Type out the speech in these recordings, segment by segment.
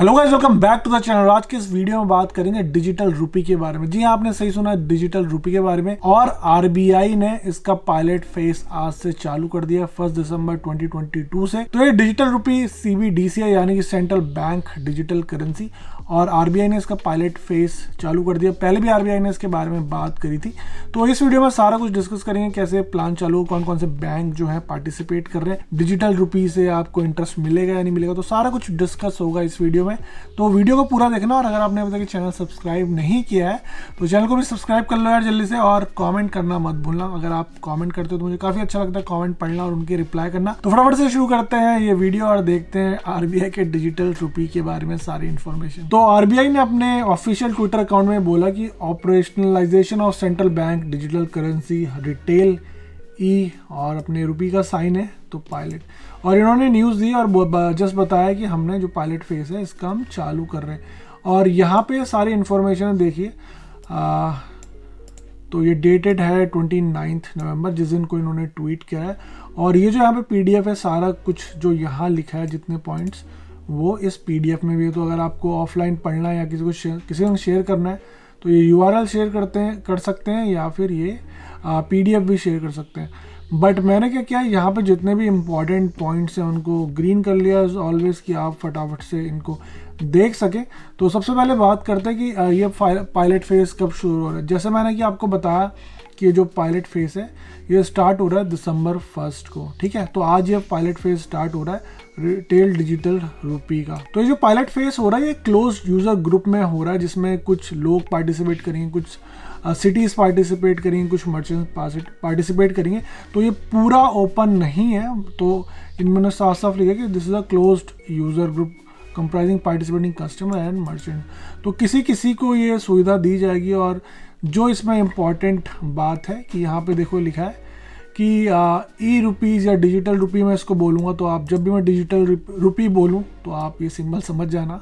Hello guys, welcome back to the channel. आज के इस वीडियो में बात करेंगे डिजिटल रूपी के बारे में। जी हाँ, आपने सही सुना, डिजिटल रूपी के बारे में। और आरबीआई ने इसका पायलट फेज आज से चालू कर दिया 1 दिसंबर 2022 से। तो ये डिजिटल रूपी सीबीडीसी है, यानी कि सेंट्रल बैंक डिजिटल करेंसी, और आरबीआई ने इसका पायलट फेज चालू कर दिया। पहले भी आरबीआई ने इसके बारे में बात करी थी। तो इस वीडियो में सारा कुछ डिस्कस करेंगे, कैसे प्लान चालू, कौन कौन से बैंक जो है पार्टिसिपेट कर रहे हैं, डिजिटल रूपी से आपको इंटरेस्ट मिलेगा या नहीं मिलेगा, तो सारा कुछ डिस्कस होगा इस वीडियो में। तो वीडियो को पूरा देखना, और अगर आपने अभी तक चैनल सब्सक्राइब नहीं किया है तो चैनल को भी सब्सक्राइब कर लो यार जल्दी से, और कमेंट करना मत भूलना। अगर आप कमेंट करते हो तो मुझे काफी अच्छा लगता है कमेंट पढ़ना और उनके रिप्लाई करना। तो फटाफट से शुरू करते हैं ये वीडियो और देखते हैं आरबीआई के डिजिटल रूपी के बारे में सारी इन्फॉर्मेशन। तो आरबीआई ने अपने ऑफिशियल ट्विटर अकाउंट में बोला कि operationalisation of central bank digital currency retail e, और अपने रूपी का साइन है तो पायलट। और इन्होंने न्यूज़ दी और जस्ट बताया कि हमने जो पायलट फेज है इसका हम चालू कर रहे हैं। और यहाँ पे सारी इन्फॉर्मेशन देखिए। तो ये डेटेड है 29 नवंबर, जिस दिन को इन्होंने ट्वीट किया है। और ये जो यहाँ पे पीडीएफ है, सारा कुछ जो यहाँ लिखा है जितने पॉइंट्स, वो इस पीडीएफ में भी है। तो अगर आपको ऑफलाइन पढ़ना है या किसी को शेयर करना है तो ये यूआरएल शेयर कर सकते हैं, या फिर ये पीडीएफ भी शेयर कर सकते हैं। बट मैंने क्या किया, यहाँ पे जितने भी इम्पॉर्टेंट पॉइंट्स हैं उनको ग्रीन कर लिया ऑलवेज, कि आप फटाफट से इनको देख सकें। तो सबसे पहले बात करते हैं कि ये पायलट फेज कब शुरू हो रहा है। जैसे मैंने कि आपको बताया कि ये जो पायलट फेज है ये स्टार्ट हो रहा है दिसंबर 1 को, ठीक है। तो आज ये पायलट फेज स्टार्ट हो रहा है रिटेल डिजिटल रूपी का। तो ये जो पायलट फेज हो रहा है ये क्लोज यूजर ग्रुप में हो रहा है, जिसमें कुछ लोग पार्टिसिपेट करेंगे, कुछ सिटीज़ पार्टिसिपेट करेंगे, कुछ मर्चेंट्स पार्टिसिपेट करेंगे। तो ये पूरा ओपन नहीं है। तो इन्होंने साफ साफ लिखा कि this is a closed user group comprising participating customer and merchant. तो किसी को ये सुविधा दी जाएगी। और जो इसमें इम्पॉर्टेंट बात है कि यहाँ पे देखो लिखा है कि ई रुपीज़ या डिजिटल रूपी मैं इसको बोलूँगा, तो आप जब भी मैं डिजिटल रूपी बोलूँ तो आप ये सिंबल समझ जाना।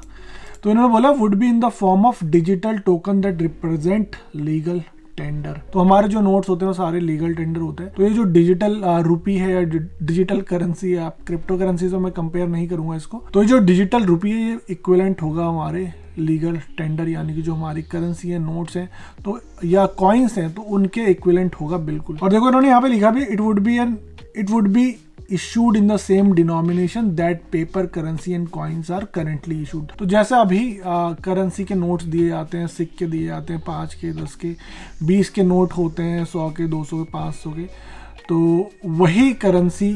तो इन्होंने बोला would be in the form of digital token that represent legal tender. तो हमारे जो नोट्स होते हैं वो सारे लीगल टेंडर होते हैं। तो ये जो डिजिटल रूपी है या डिजिटल करेंसी है, आप क्रिप्टो करेंसी से मैं कंपेयर नहीं करूंगा इसको। तो ये जो डिजिटल रूपी है ये इक्विवेलेंट होगा हमारे लीगल टेंडर, यानी कि जो हमारी करेंसी है, नोट्स हैं तो या कॉइन्स हैं तो उनके इक्विवेलेंट होगा बिल्कुल। और देखो इन्होंने यहाँ पे लिखा भी it would be issued in the same denomination that paper currency and coins are currently issued। तो जैसे अभी करेंसी के नोट्स दिए जाते हैं, सिक्के दिए जाते हैं, 5 के, 10 के, 20 के नोट होते हैं, 100 के, 200 के, 500 के, तो वही करेंसी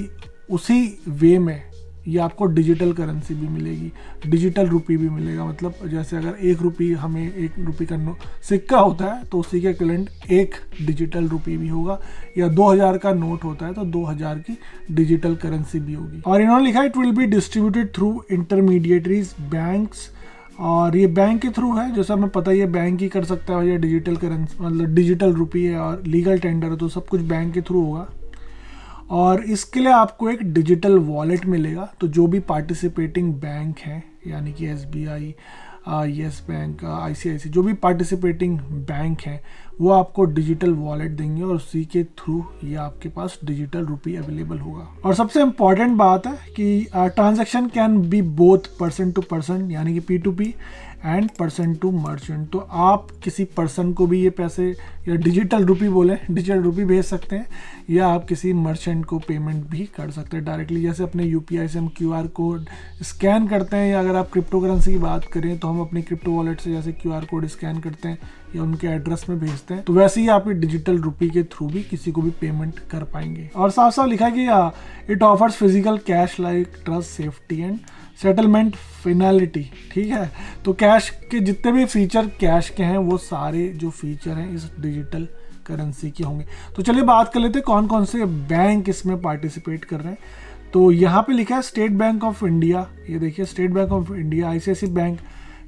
उसी वे में ये आपको डिजिटल करेंसी भी मिलेगी, डिजिटल रूपी भी मिलेगा। मतलब जैसे अगर 1 रुपी, हमें 1 रुपी का सिक्का होता है तो उसी के इक्विवेलेंट 1 डिजिटल रूपी भी होगा, या 2000 का नोट होता है तो 2000 की डिजिटल करेंसी भी होगी। और इन्होंने लिखा it will be distributed through intermediaries banks. और ये बैंक के थ्रू है, जैसा हमें पता है ये बैंक ही कर सकता है, ये डिजिटल करेंसी मतलब डिजिटल रूपी है और लीगल टेंडर है, तो सब कुछ बैंक के थ्रू होगा। और इसके लिए आपको एक डिजिटल वॉलेट मिलेगा। तो जो भी पार्टिसिपेटिंग बैंक है, यानी कि एसबीआई, येस बैंक, आईसीआईसी, जो भी पार्टिसिपेटिंग बैंक हैं वो आपको डिजिटल वॉलेट देंगे, और उसी के थ्रू ये आपके पास डिजिटल रूपी अवेलेबल होगा। और सबसे इम्पॉर्टेंट बात है कि transaction can be both person to person, यानी कि P2P, and person to merchant. तो आप किसी पर्सन को भी ये पैसे, या डिजिटल रूपी बोले, डिजिटल रूपी भेज सकते हैं, या आप किसी मर्चेंट को पेमेंट भी कर सकते हैं डायरेक्टली। जैसे अपने यूपीआई से हम QR कोड स्कैन करते हैं, या अगर आप क्रिप्टो करेंसी की बात करें तो हम अपनी क्रिप्टो वॉलेट से जैसे QR कोड स्कैन करते हैं या उनके एड्रेस में भेजते हैं, तो वैसे ही आप डिजिटल रूपी के थ्रू भी किसी को भी पेमेंट कर पाएंगे। और साफ साफ लिखा है कि it offers physical cash like trust, safety and settlement finality, ठीक है। तो कैश के जितने भी फीचर कैश के हैं वो सारे जो फीचर हैं इस डिजिटल करेंसी के होंगे। तो चलिए बात कर लेते हैं कौन कौन से बैंक इसमें पार्टिसिपेट कर रहे हैं। तो यहाँ पे लिखा है स्टेट बैंक ऑफ इंडिया, ये देखिए State Bank of India, ICICI Bank,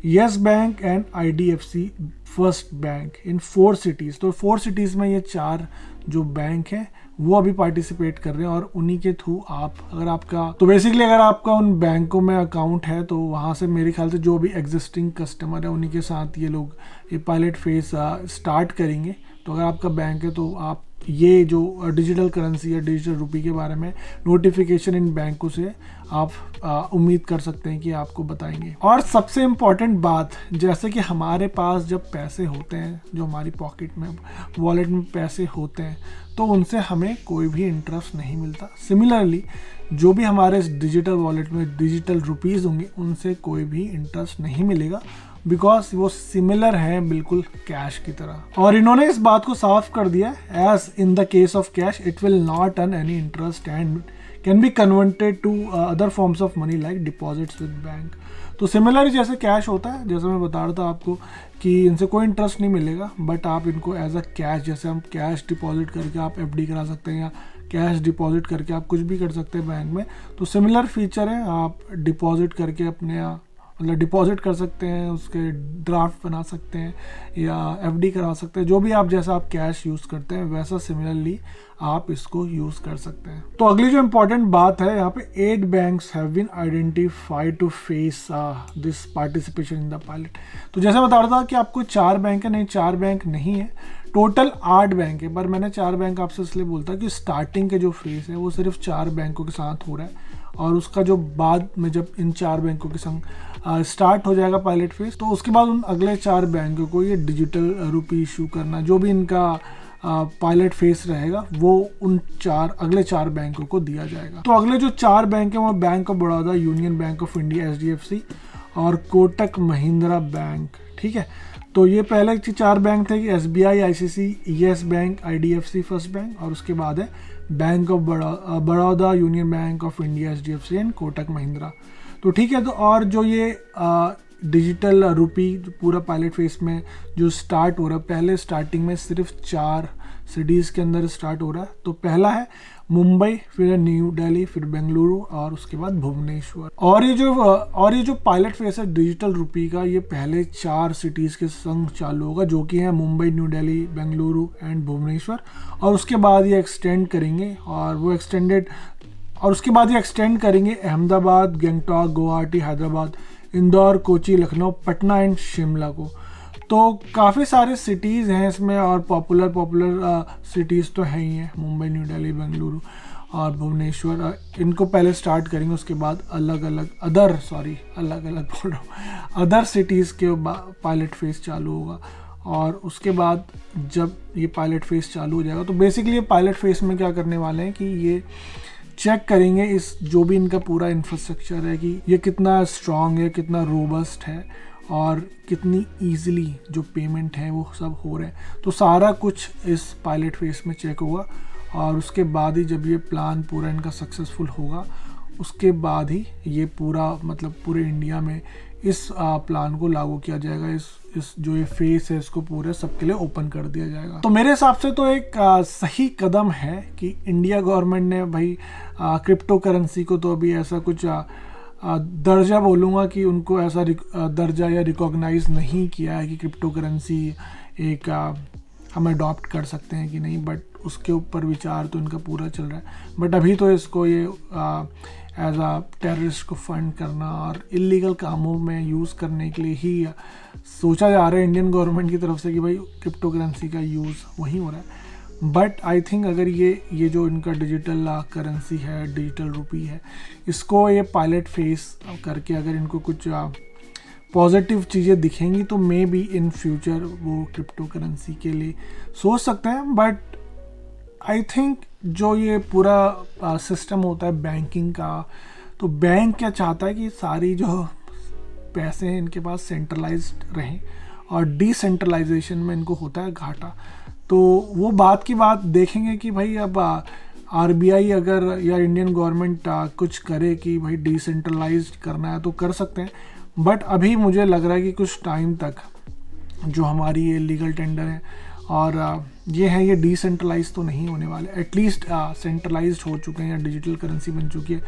Yes Bank and IDFC first bank in 4 cities. तो 4 सिटीज़ में ये 4 जो बैंक हैं वो अभी पार्टिसिपेट कर रहे हैं, और उन्हीं के थ्रू आप अगर आपका, तो बेसिकली अगर आपका उन बैंकों में अकाउंट है तो वहाँ से मेरे ख्याल से जो भी एग्जिस्टिंग कस्टमर है उन्हीं के साथ ये लोग ये पायलट फेज स्टार्ट करेंगे। तो अगर आपका बैंक है तो आप ये जो डिजिटल करेंसी या डिजिटल रुपी के बारे में नोटिफिकेशन इन बैंकों से आप उम्मीद कर सकते हैं कि आपको बताएंगे। और सबसे इम्पॉर्टेंट बात, जैसे कि हमारे पास जब पैसे होते हैं, जो हमारी पॉकेट में वॉलेट में पैसे होते हैं, तो उनसे हमें कोई भी इंटरेस्ट नहीं मिलता। सिमिलरली जो भी हमारे डिजिटल वॉलेट में डिजिटल रुपीज़ होंगे उनसे कोई भी इंटरेस्ट नहीं मिलेगा, बिकॉज वो सिमिलर हैं बिल्कुल कैश की तरह। और इन्होंने इस बात को साफ कर दिया, as in the case of cash it will not earn any interest and can be converted to other forms of money like deposits with bank. तो सिमिलर जैसे कैश होता है, जैसे मैं बता रहा था आपको कि इनसे कोई इंटरेस्ट नहीं मिलेगा, बट आप इनको एज अ कैश, जैसे हम कैश डिपॉजिट करके आप एफडी करा सकते हैं या कैश डिपॉजिट करके आप कुछ भी कर सकते हैं बैंक में, तो सिमिलर फीचर है। आप डिपॉजिट करके अपने मतलब डिपॉजिट कर सकते हैं, उसके ड्राफ्ट बना सकते हैं या एफडी करा सकते हैं, जो भी आप जैसा आप कैश यूज़ करते हैं वैसा सिमिलरली आप इसको यूज़ कर सकते हैं। तो अगली जो इम्पोर्टेंट बात है, यहाँ पे 8 banks have been identified to face this participation in the pilot. तो जैसे बता रहा था कि आपको 4 बैंक है, नहीं 4 बैंक नहीं है, टोटल 8 बैंक है, पर मैंने 4 बैंक आपसे इसलिए बोलता कि स्टार्टिंग के जो फेस है वो सिर्फ 4 बैंकों के साथ हो रहा है, और उसका जो बाद में जब इन 4 बैंकों के संग स्टार्ट हो जाएगा पायलट फेज, तो उसके बाद उन अगले 4 बैंकों को ये डिजिटल रुपी इशू करना, जो भी इनका पायलट फेस रहेगा वो उन अगले 4 बैंकों को दिया जाएगा। तो अगले जो 4 बैंक हैं वो bank of Baroda, union bank of India SDFC और कोटक महिंद्रा बैंक। ठीक है, तो ये पहले 4 बैंक थे कि SBI, ICC, yes bank, IDFC first bank, और उसके बाद है bank of Baroda, union bank of India SDFC and Kotak Mahindra. तो ठीक है, तो और जो ये डिजिटल रुपी पूरा पायलट फेस में जो स्टार्ट हो रहा है, पहले स्टार्टिंग में सिर्फ 4 सिटीज़ के अंदर स्टार्ट हो रहा है। तो पहला है मुंबई, फिर न्यू दिल्ली, फिर बेंगलुरु और उसके बाद भुवनेश्वर। और ये जो पायलट फेस है डिजिटल रुपी का, ये पहले 4 सिटीज़ के संग चालू होगा, जो कि है मुंबई, न्यू दिल्ली, बेंगलुरु एंड भुवनेश्वर। और उसके बाद ये एक्सटेंड करेंगे, और उसके बाद ये एक्सटेंड करेंगे अहमदाबाद, गंगटोक, गुवाहाटी, हैदराबाद, इंदौर, कोची, लखनऊ, पटना एंड शिमला को। तो काफ़ी सारे सिटीज़ हैं इसमें, और पॉपुलर सिटीज़ तो हैं ही हैं, मुंबई, न्यू दिल्ली, बेंगलुरु और भुवनेश्वर। इनको पहले स्टार्ट करेंगे, उसके बाद अलग अलग बोल रहा हूँ, अदर सिटीज़ के पायलट फेज चालू होगा। और उसके बाद जब ये पायलट फेज चालू हो जाएगा, तो बेसिकली ये पायलट फेज में क्या करने वाले हैं कि ये चेक करेंगे इस जो भी इनका पूरा इंफ्रास्ट्रक्चर है कि ये कितना स्ट्रॉन्ग है, कितना रोबस्ट है, और कितनी ईजिली जो पेमेंट है वो सब हो रहे हैं। तो सारा कुछ इस पायलट फेज में चेक होगा, और उसके बाद ही जब ये प्लान पूरा इनका सक्सेसफुल होगा, उसके बाद ही ये पूरा मतलब पूरे इंडिया में इस प्लान को लागू किया जाएगा। इस जो ये फेस है इसको पूरे सबके लिए ओपन कर दिया जाएगा। तो मेरे हिसाब से तो एक सही कदम है कि इंडिया गवर्नमेंट ने भाई क्रिप्टो करेंसी को तो अभी ऐसा कुछ दर्जा बोलूँगा कि उनको ऐसा दर्जा या रिकॉग्नाइज नहीं किया है कि क्रिप्टो करेंसी एक हम अडॉप्ट कर सकते हैं कि नहीं, बट उसके ऊपर विचार तो इनका पूरा चल रहा है। बट अभी तो इसको ये एज आ टेररिस्ट को फंड करना और इलीगल कामों में यूज़ करने के लिए ही सोचा जा रहा है इंडियन गवर्नमेंट की तरफ से कि भाई क्रिप्टो करेंसी का यूज़ वहीं हो रहा है। बट आई थिंक अगर ये जो इनका डिजिटल करेंसी है, डिजिटल रुपी है, इसको ये पायलट फेस करके अगर इनको कुछ पॉजिटिव चीज़ें दिखेंगी तो मे बी इन फ्यूचर वो क्रिप्टो करेंसी के लिए सोच सकते हैं। बट आई थिंक जो ये पूरा सिस्टम होता है बैंकिंग का, तो बैंक क्या चाहता है कि सारी जो पैसे हैं इनके पास सेंट्रलाइज्ड रहें, और डिसेंट्रलाइजेशन में इनको होता है घाटा। तो वो बात की बात देखेंगे कि भाई अब RBI अगर या इंडियन गवर्नमेंट कुछ करे कि भाई डिसेंट्रलाइज्ड करना है तो कर सकते हैं। बट अभी मुझे लग रहा है कि कुछ टाइम तक जो हमारी ये लीगल टेंडर है और ये डिसेंट्रलाइज तो नहीं होने वाले। एटलीस्ट सेंट्रलाइज्ड हो चुके हैं या डिजिटल करेंसी बन चुकी है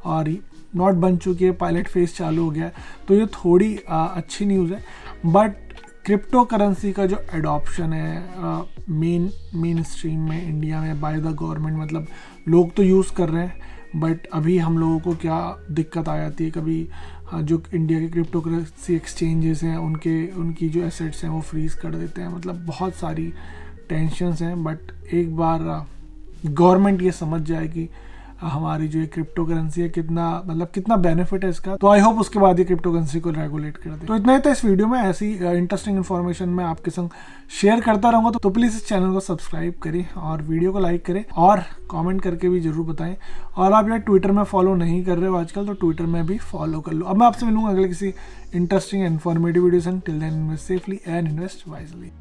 और नोट बन चुकी है, पायलट फेज चालू हो गया है, तो ये थोड़ी अच्छी न्यूज़ है। बट क्रिप्टो करेंसी का जो एडॉप्शन है मेन स्ट्रीम में इंडिया में बाय द गवर्नमेंट, मतलब लोग तो यूज़ कर रहे हैं, बट अभी हम लोगों को क्या दिक्कत आ जाती है, कभी जो इंडिया के क्रिप्टो करेंसी एक्सचेंजेस हैं उनकी जो एसेट्स हैं वो फ्रीज़ कर देते हैं, मतलब बहुत सारी टेंशन्स हैं, बट एक बार गवर्नमेंट ये समझ जाए कि हमारी जो ये क्रिप्टो करेंसी है कितना बेनिफिट है इसका, तो आई होप उसके बाद ही क्रिप्टो करेंसी को रेगुलेट कर दे। तो इतना ही था इस वीडियो में। ऐसी इंटरेस्टिंग इन्फॉर्मेशन मैं आपके संग शेयर करता रहूँगा, तो प्लीज़ इस चैनल को सब्सक्राइब करें और वीडियो को लाइक करें और कमेंट करके भी जरूर बताएं। और आप यार ट्विटर में फॉलो नहीं कर रहे हो आजकल, तो ट्विटर में भी फॉलो कर लो। अब मैं आपसे मिलूंगा अगले किसी इंटरेस्टिंग इन्फॉर्मेटिव वीडियो संग। Till then invest safely and invest wisely.